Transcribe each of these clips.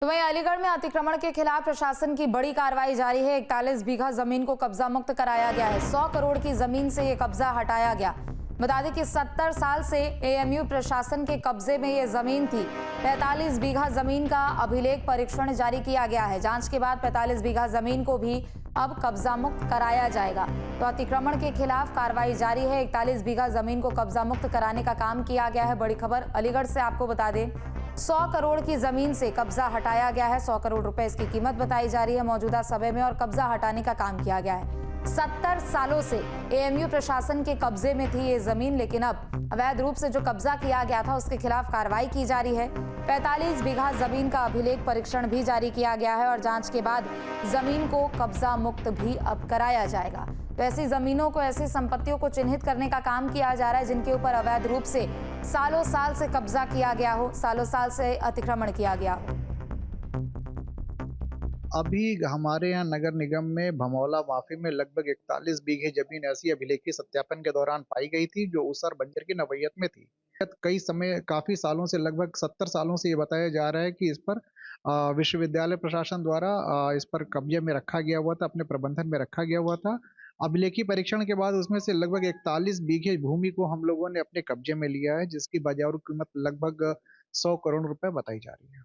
तो वहीं अलीगढ़ में अतिक्रमण के खिलाफ प्रशासन की बड़ी कार्रवाई जारी है। 41 बीघा जमीन को कब्जा मुक्त कराया गया है। 100 करोड़ की जमीन से ये कब्जा हटाया गया। बता दें कि 70 साल से एएमयू प्रशासन के कब्जे में ये जमीन थी। 45 बीघा जमीन का अभिलेख परीक्षण जारी किया गया है। जांच के बाद 45 बीघा जमीन को भी अब कब्जा मुक्त कराया जाएगा। तो अतिक्रमण के खिलाफ कार्रवाई जारी है। 41 बीघा जमीन को कब्जा मुक्त कराने का काम किया गया है। बड़ी खबर अलीगढ़ से आपको बता दें, 100 करोड़ की जमीन से कब्जा हटाया गया है। 100 करोड़ रुपए इसकी कीमत बताई जा रही है मौजूदा समय में, और कब्जा हटाने का काम किया गया है। 70 सालों से एएमयू प्रशासन के कब्जे में थी ये जमीन, लेकिन अब अवैध रूप से जो कब्जा किया गया था उसके खिलाफ कार्रवाई की जा रही है। 45 बीघा जमीन का अभिलेख परीक्षण भी जारी किया गया है, और जांच के बाद जमीन को कब्जा मुक्त भी अब कराया जाएगा। तो ऐसी जमीनों को, ऐसी संपत्तियों को चिन्हित करने का काम किया जा रहा है जिनके ऊपर अवैध रूप से सालों साल से कब्जा किया गया हो, सालों साल से अतिक्रमण किया गया हो। अभी हमारे यहाँ नगर निगम में भमौला माफी में लगभग 41 बीघे जमीन ऐसी अभिलेखीय सत्यापन के दौरान पाई गई थी जो ऊसर बंजर की नवैयत में थी। काफी सालों से, लगभग 70 सालों से ये बताया जा रहा है कि इस पर विश्वविद्यालय प्रशासन द्वारा इस पर कब्जे में रखा गया हुआ था, अपने प्रबंधन में रखा गया हुआ था। अभिलेखीय परीक्षण के बाद उसमें से लगभग 41 बीघे भूमि को हम लोगों ने अपने कब्जे में लिया है, जिसकी बाजारू कीमत लगभग 100 करोड़ रुपए बताई जा रही है।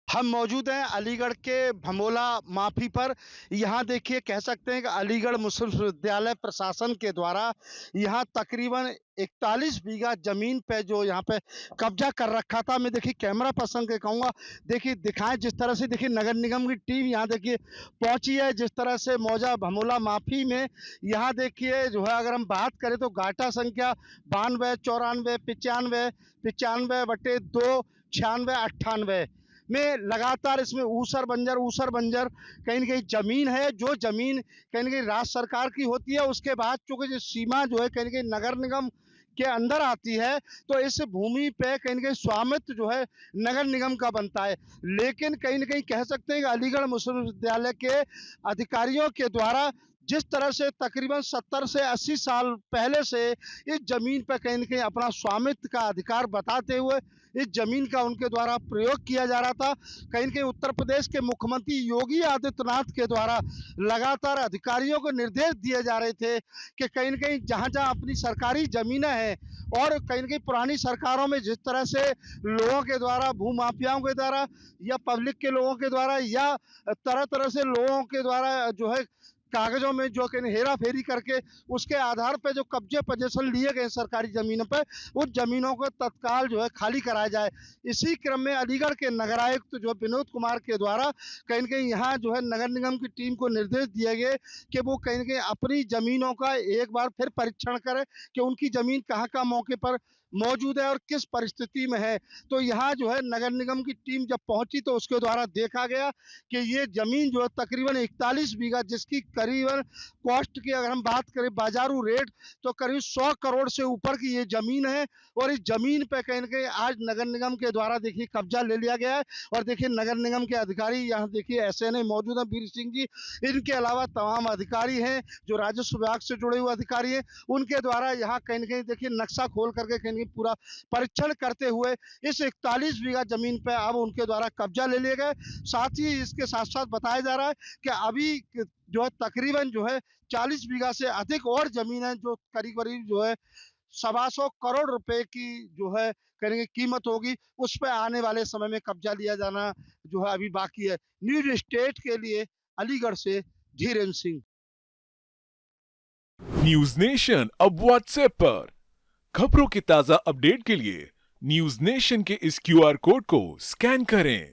हम मौजूद हैं अलीगढ़ के भमोला माफी पर। यहाँ देखिए, कह सकते हैं कि अलीगढ़ मुस्लिम विश्वविद्यालय प्रशासन के द्वारा यहाँ तकरीबन 41 बीघा जमीन पे जो यहाँ पे कब्जा कर रखा था। मैं देखिए कैमरा पर्सन के कहूँगा, देखिए दिखाएं जिस तरह से, देखिए नगर निगम की टीम यहाँ देखिए पहुंची है, जिस तरह से मौजा भमोला माफी में। यहाँ देखिए जो है, अगर हम बात करें तो घाटा संख्या 92, 94, 95, 95/2, 96, 98 में लगातार इसमें ऊसर बंजर कहीं न कहीं जमीन है, जो जमीन कहीं न कहीं राज्य सरकार की होती है। उसके बाद चूंकि जो सीमा जो है कहीं न कहीं नगर निगम के अंदर आती है, तो इस भूमि पे कहीं न कहीं स्वामित्व जो है नगर निगम का बनता है। लेकिन कहीं न कहीं कह सकते हैं कि अलीगढ़ मुस्लिम विश्वविद्यालय के अधिकारियों के द्वारा जिस तरह से तकरीबन 70 से 80 साल पहले से इस जमीन पर कहीं न कहीं अपना स्वामित्व का अधिकार बताते हुए इस जमीन का उनके द्वारा प्रयोग किया जा रहा था। कहीं न कहीं उत्तर प्रदेश के मुख्यमंत्री योगी आदित्यनाथ के द्वारा लगातार अधिकारियों को निर्देश दिए जा रहे थे कि कहीं न कहीं जहाँ-जहाँ अपनी सरकारी ज़मीनें हैं, और कहीं न कहीं पुरानी सरकारों में जिस तरह से लोगों के द्वारा, भूमाफियाओं के द्वारा या पब्लिक के लोगों के द्वारा या तरह-तरह से लोगों के द्वारा जो है कागजों में जो कि हेरा-फेरी करके उसके आधार पे जो कब्जे पोजीशन लिए गए सरकारी ज़मीनों पे, उस ज़मीनों को तत्काल जो है खाली कराया जाए। इसी क्रम में अलीगढ़ के नगर आयुक्त जो विनोद कुमार के द्वारा कहीं न कहीं यहाँ जो है नगर निगम की टीम को निर्देश दिए गए कि वो कहीं न कहीं अपनी ज़मीनों का एक बार फिर परीक्षण करें कि उनकी ज़मीन कहाँ-कहाँ मौके पर मौजूद है और किस परिस्थिति में है। तो यहाँ जो है नगर निगम की टीम जब पहुँची तो उसके द्वारा देखा गया कि ये ज़मीन जो है तकरीबन 41 बीघा, जिसकी करीबन कॉस्ट की अगर हम बात करें बाजारू रेट, तो करीब 100 करोड़ से ऊपर की ये ज़मीन है। और इस ज़मीन पे कहीं न कहीं आज नगर निगम के द्वारा देखिए कब्जा ले लिया गया है। और देखिए नगर निगम के अधिकारी यहाँ देखिए एसएनए मौजूद हैं, वीर सिंह जी। इनके अलावा तमाम अधिकारी हैं जो राजस्व विभाग से जुड़े हुए अधिकारी हैं, उनके द्वारा यहाँ कहीं न कहीं देखिए नक्शा खोल करके कहीं न कहीं पूरा परीक्षण करते हुए इस 41 बीघा जमीन पे अब उनके द्वारा कब्जा ले लिए गए। साथ ही इसके साथ-साथ बताया जा रहा है कि अभी जो है तकरीबन जो है 40 बीघा से अधिक और ज़मीन है, जो करीब-करीब जो है 125 करोड़ रुपए की जो है कहीं कीमत होगी, उस पे आने वाले समय में कब्जा लिया जाना जो है अभी बाकी है। न्यूज़ स्टेट के लिए अलीगढ़ से धीरेन्द्र सिंह। न्यूज नेशन अब व्हाट्सएप पर खबरों की ताजा अपडेट के लिए न्यूज नेशन के इस क्यूआर कोड को स्कैन करें